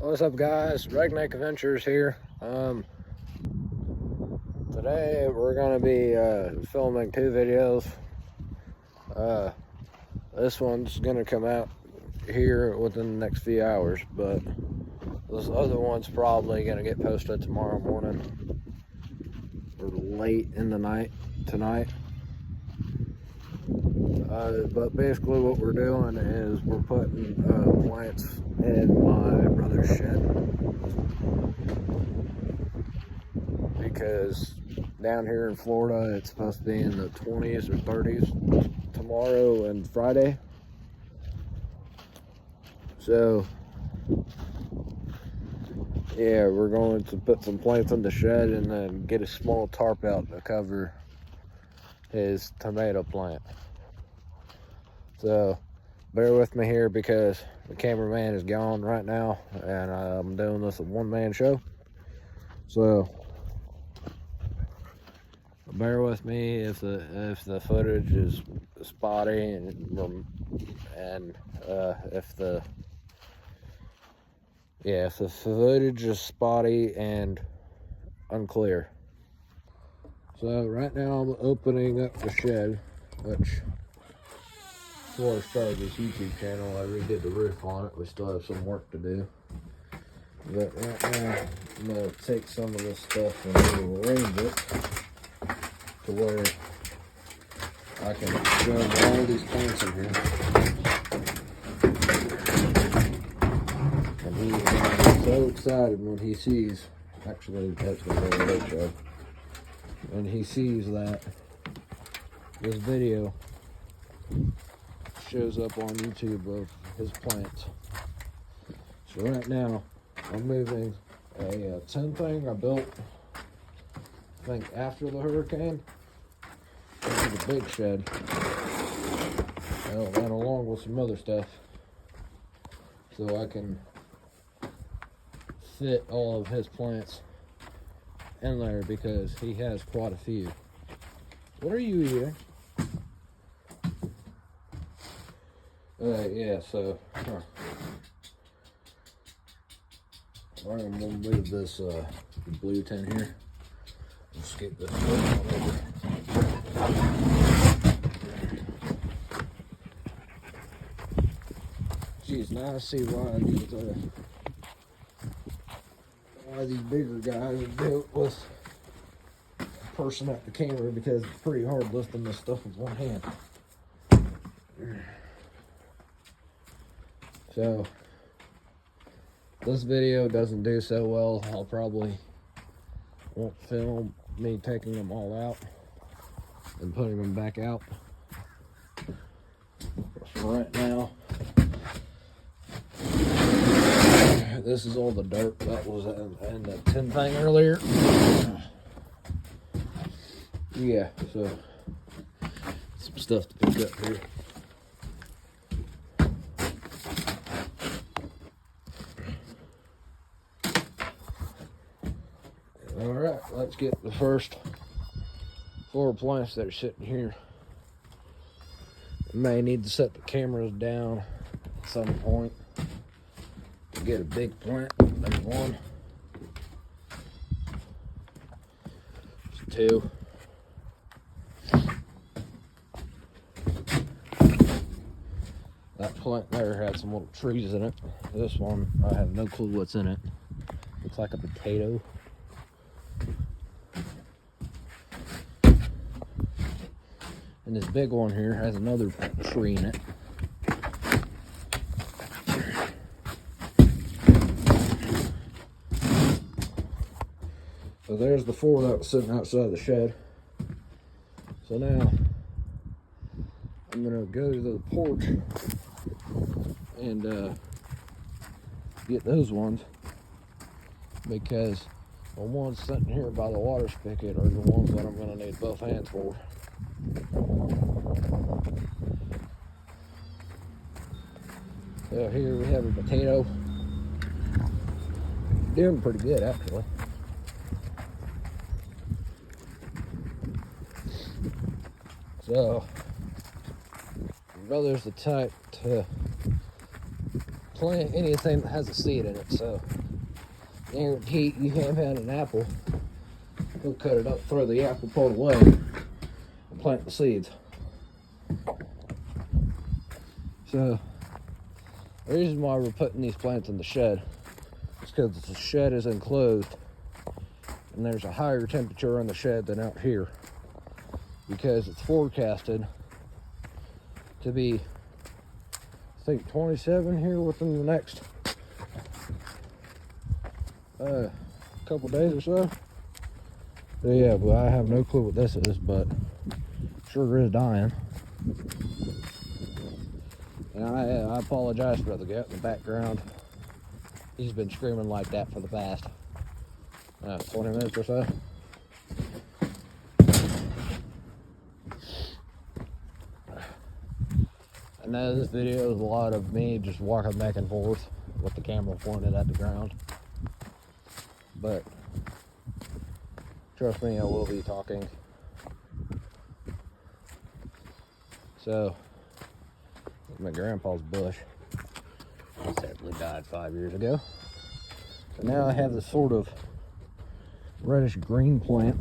What's up, guys? Redneck Adventures here. Today we're gonna be filming two videos. This one's gonna come out here within the next few hours, but this other one's probably gonna get posted tomorrow morning or late in the night tonight. But basically what we're doing is we're putting plants in my brother's shed, because down here in Florida it's supposed to be in the 20s or 30s tomorrow and Friday. So yeah, we're going to put some plants in the shed and then get a small tarp out to cover his tomato plant. So bear with me here because the cameraman is gone right now and I'm doing this a one-man show. So bear with me if the footage is spotty and if the footage is spotty and unclear. So right now I'm opening up the shed, which before I started this YouTube channel I redid the roof on it. We still have some work to do. But right now I'm going to take some of this stuff and rearrange it to where I can shove all these plants in here. And he is so excited when he sees, actually that's going to be a big show, when he sees that this video shows up on YouTube of his plants. So right now I'm moving a tin thing I built, I think after the hurricane, into the big shed, and along with some other stuff, so I can fit all of his plants in there because he has quite a few. What are you eating? Yeah, so I'm gonna move this blue tin here. Let's get this on over. Geez, now I see why these bigger guys do it with a person at the camera, because it's pretty hard lifting this stuff with one hand. So this video doesn't do so well. I'll probably won't film me taking them all out and putting them back out. For right now, this is all the dirt that was in the tin thing earlier. Yeah, so some stuff to pick up here. All right, let's get the first 4 plants that are sitting here. I may need to set the cameras down at some point to get a big plant. Number 1. There's 2. That plant there had some little trees in it. This one, I have no clue what's in it. Looks like a potato. And this big one here has another tree in it. So there's the 4 that was sitting outside the shed. So now I'm gonna go to the porch and get those ones, because the ones sitting here by the water spigot are the ones that I'm gonna need both hands for. So here we have a potato. Doing pretty good, actually. So, my brother's the type to plant anything that has a seed in it. So guarantee you have had an apple, he'll cut it up, throw the apple part away, and plant the seeds. So the reason why we're putting these plants in the shed is because the shed is enclosed and there's a higher temperature in the shed than out here, because it's forecasted to be, I think, 27 here within the next couple days or so. So yeah, but I have no clue what this is, but sure is dying. And I apologize for the guy in the background. He's been screaming like that for the past 20 minutes or so. I know this video is a lot of me just walking back and forth with the camera pointed at the ground, but trust me, I will be talking. So, my grandpa's bush sadly died 5 years ago. So now I have this sort of reddish green plant.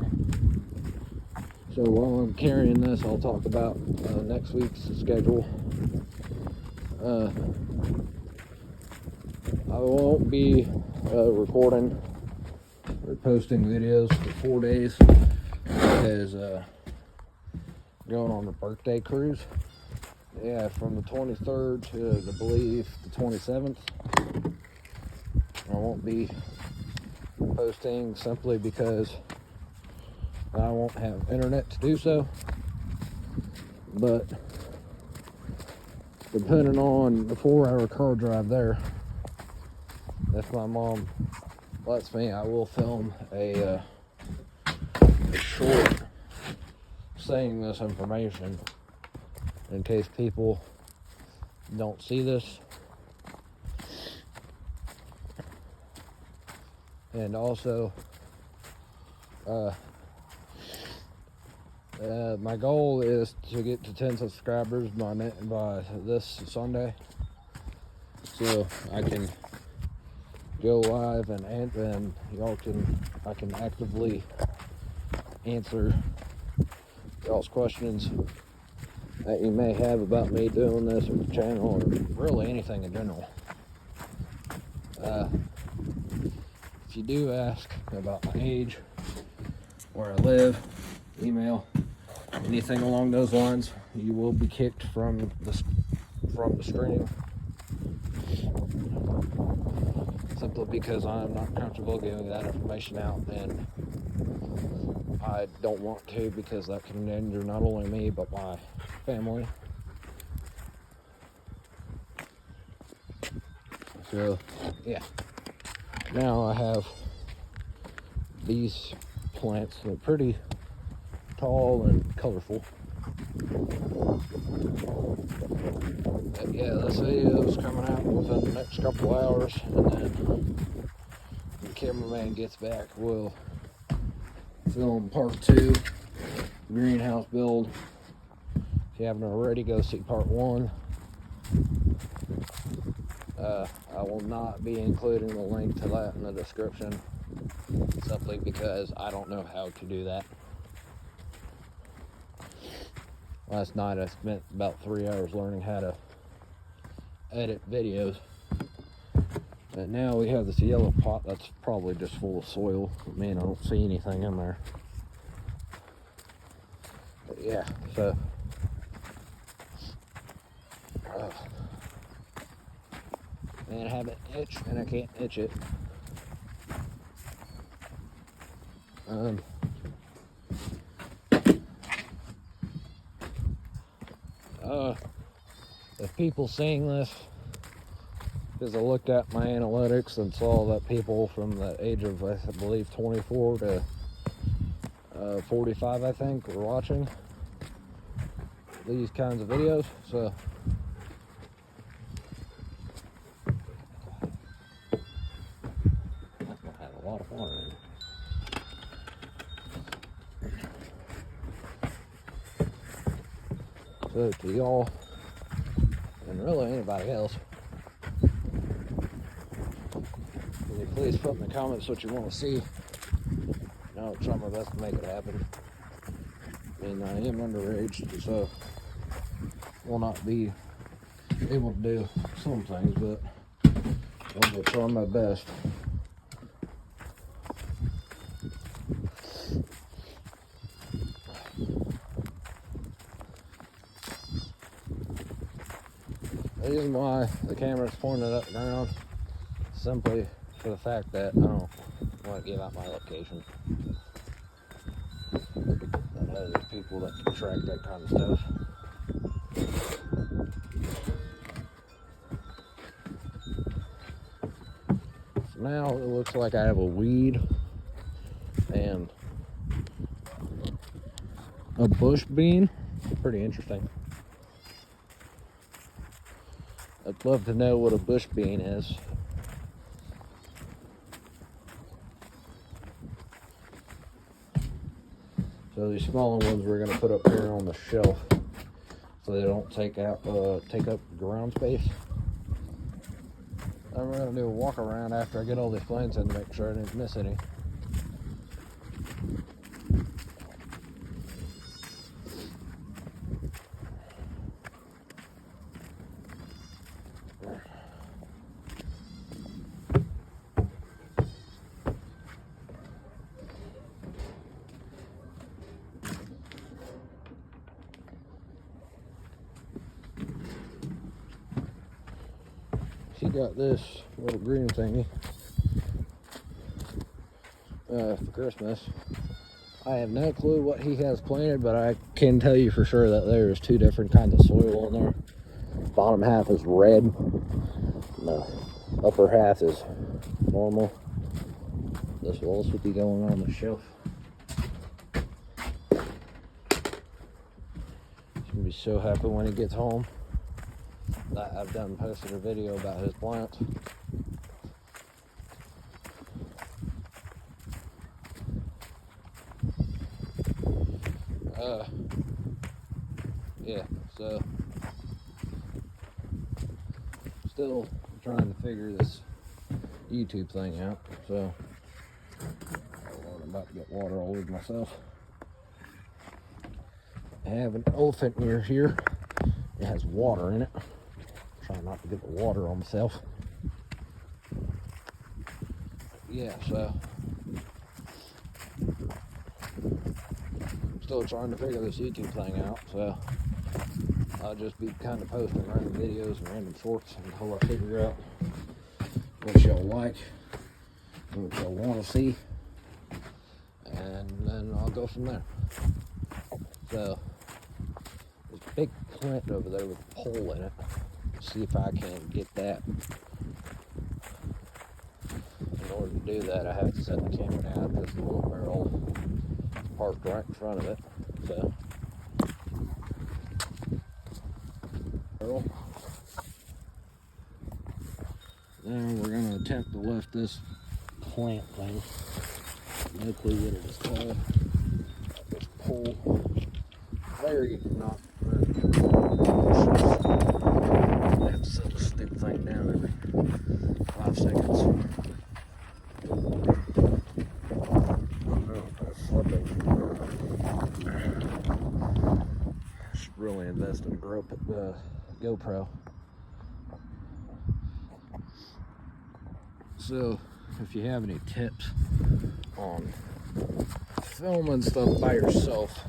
So while I'm carrying this, I'll talk about next week's schedule. I won't be recording or posting videos for 4 days because going on a birthday cruise. Yeah, from the 23rd to, I believe, the 27th. I won't be posting simply because I won't have internet to do so. But depending on the 4-hour car drive there, if my mom lets me, I will film a short saying this information in case people don't see this. And also, my goal is to get to 10 subscribers by this Sunday, so I can go live and I can actively answer y'all's questions that you may have about me doing this or the channel, or really anything in general. If you do ask about my age, where I live, email, anything along those lines, you will be kicked from the stream, simply because I'm not comfortable giving that information out, and I don't want to, because that can injure not only me but my family. So yeah, now I have these plants. They're pretty tall and colorful. But yeah, this video is coming out within the next couple hours, and then when the cameraman gets back, we'll film part 2, greenhouse build. If you haven't already, go see part 1. I will not be including the link to that in the description, simply because I don't know how to do that. Last night I spent about 3 hours learning how to edit videos. But now we have this yellow pot that's probably just full of soil. I mean, I don't see anything in there. But yeah, so man, I have an itch and I can't itch it. If people seeing this, because I looked at my analytics and saw that people from the age of, I believe, 24 to 45, I think, were watching these kinds of videos. So I have a lot of water in it. So to y'all, and really anybody else, please put in the comments what you want to see. I'll try my best to make it happen. I mean, I am underage, so will not be able to do some things, but I will try my best. The reason why the camera's pointed up and down, simply for the fact that I don't want to give out my location. I know there's people that can track that kind of stuff. So now it looks like I have a weed and a bush bean. Pretty interesting. I'd love to know what a bush bean is. So these smaller ones we're going to put up here on the shelf so they don't take up ground space. Then we're going to do a walk around after I get all these plants in to make sure I didn't miss any. She got this little green thingy for Christmas. I have no clue what he has planted, but I can tell you for sure that there's two different kinds of soil in there. Bottom half is red, and the upper half is normal. This will also be going on the shelf. He's gonna be so happy when he gets home that I've done posted a video about his plants. Yeah, so still trying to figure this YouTube thing out. So I'm about to get water all over myself. I have an elephant ear here. It has water in it. Trying not to get the water on myself. Yeah, so still trying to figure this YouTube thing out, so I'll just be kind of posting random videos and random shorts until I figure out what y'all like, what y'all want to see, and then I'll go from there. So there's a big plant over there with a pole in it. See if I can get that. In order to do that, I have to set the camera down because the little barrel is parked right in front of it. So, then we're going to attempt to lift this plant thing. No clue what it is called. This pole. Very not very I have to set this stupid thing down every 5 seconds. Should really invest in a GoPro. So, if you have any tips on filming stuff by yourself,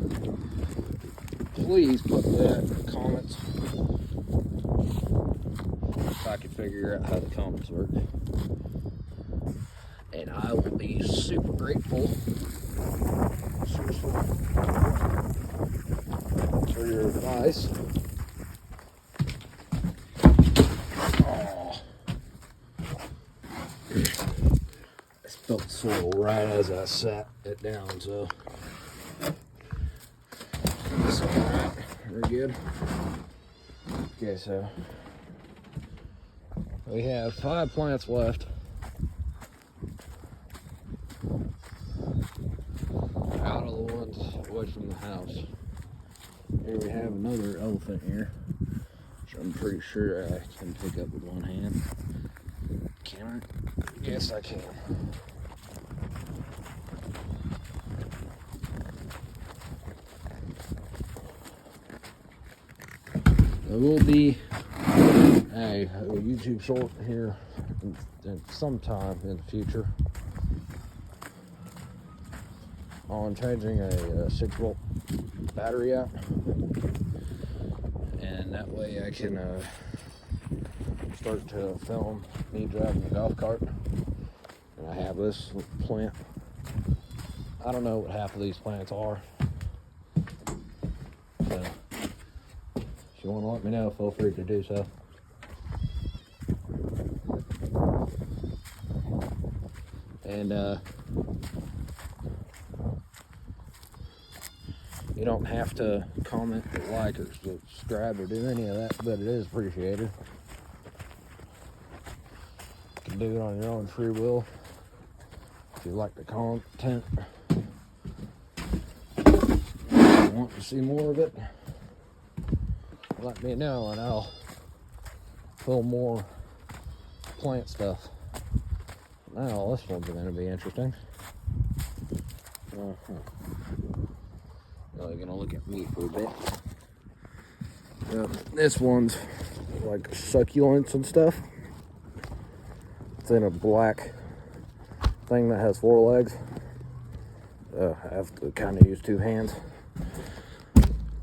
please put that in the comments. If I can figure out how the comments work. And I will be super grateful. Seriously. For your advice. Oh. I spilled soil right as I sat it down, so it's alright. We're good. Okay, so we have 5 plants left. Out of the ones away from the house. Here we have another elephant ear, which I'm pretty sure I can pick up with one hand. Can I? Yes, I can. There will be a YouTube short here sometime in the future on changing a 6-volt battery out, and that way I can start to film me driving the golf cart. And I have this plant. I don't know what half of these plants are, so if you want to let me know, feel free to do so. And you don't have to comment or like or subscribe or do any of that, but it is appreciated. You can do it on your own free will. If you like the content, if you want to see more of it, let me know and I'll film more plant stuff. Now this one's going to be interesting. You're going to look at me for a bit. This one's like succulents and stuff. It's in a black thing that has 4 legs. I have to kind of use 2 hands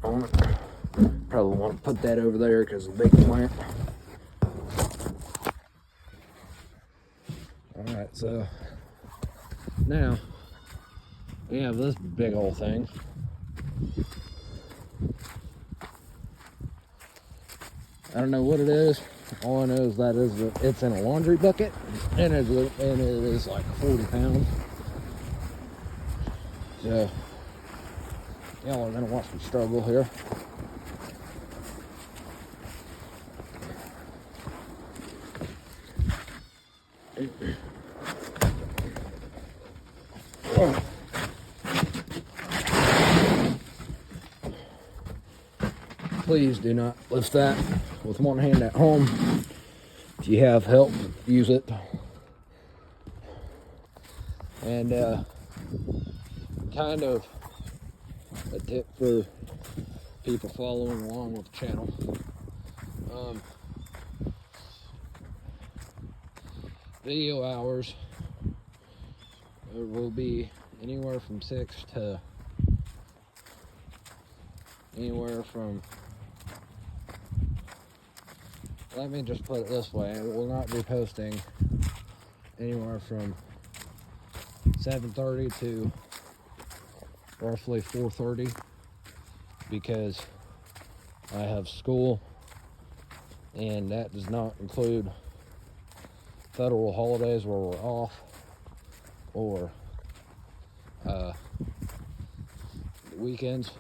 on it. Probably want to put that over there because it's a big plant. Alright, so now we have this big old thing. I don't know what it is. All I know is that it's in a laundry bucket, and it is like 40 pounds. So y'all are gonna watch me struggle here. Please do not lift that with one hand at home. If you have help, use it. And kind of a tip for people following along with the channel. Video hours will be anywhere from 6 to anywhere from, let me just put it this way, I will not be posting anywhere from 7:30 to roughly 4:30 because I have school, and that does not include federal holidays where we're off, or weekends.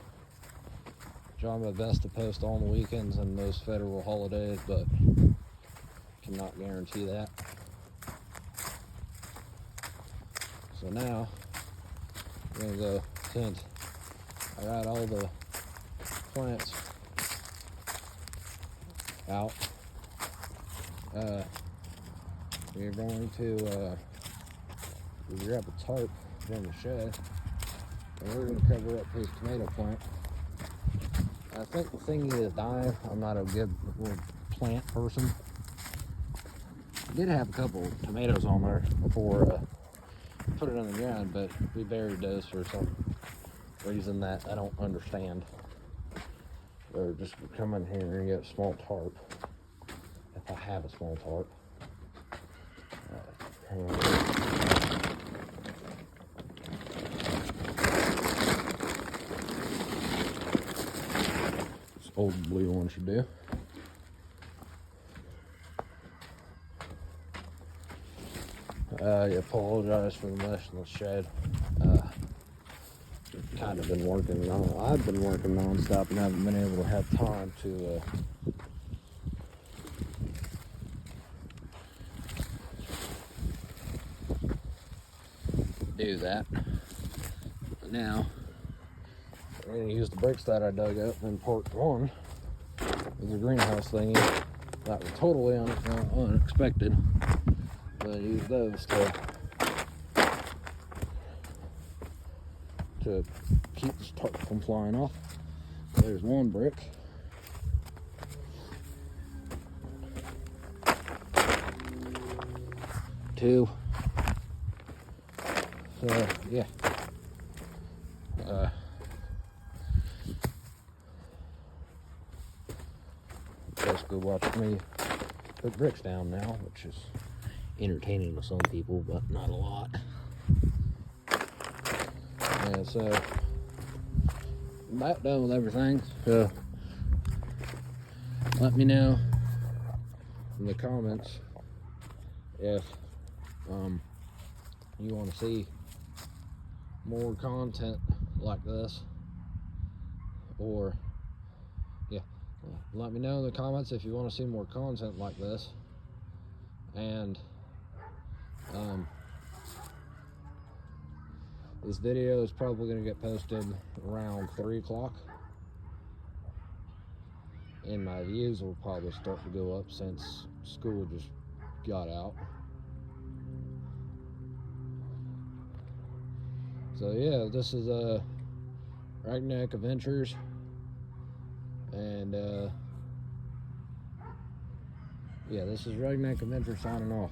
Try my best to post on the weekends and those federal holidays, but cannot guarantee that. So now I'm gonna go, since I got all the plants out, we're going to grab a tarp from the shed, and we're going to cover up his tomato plant. I think the thing is dying. I'm not a good plant person. I did have a couple tomatoes on there before I put it on the ground, but we buried those for some reason that I don't understand. Or just come in here and get a small tarp, if I have a small tarp. This old blue one should do. I apologize for the mess in the shed. Kind of been working on. I've been working non-stop and haven't been able to have time to do that. But now I'm going to use the bricks that I dug up in part 1 of the greenhouse thingy. That was totally unexpected, I'm gonna use those to keep this tarp from flying off. There's one brick. Two. So yeah. Basically watching me put bricks down now, which is entertaining to some people, but not a lot. Yeah, so I'm about done with everything. So let me know in the comments if you want to see more content like this, or yeah, let me know in the comments if you want to see more content like this. And this video is probably going to get posted around 3 o'clock, and my views will probably start to go up since school just got out. So yeah, this is Ragneck Adventures, and yeah, this is Ragneck Adventures signing off.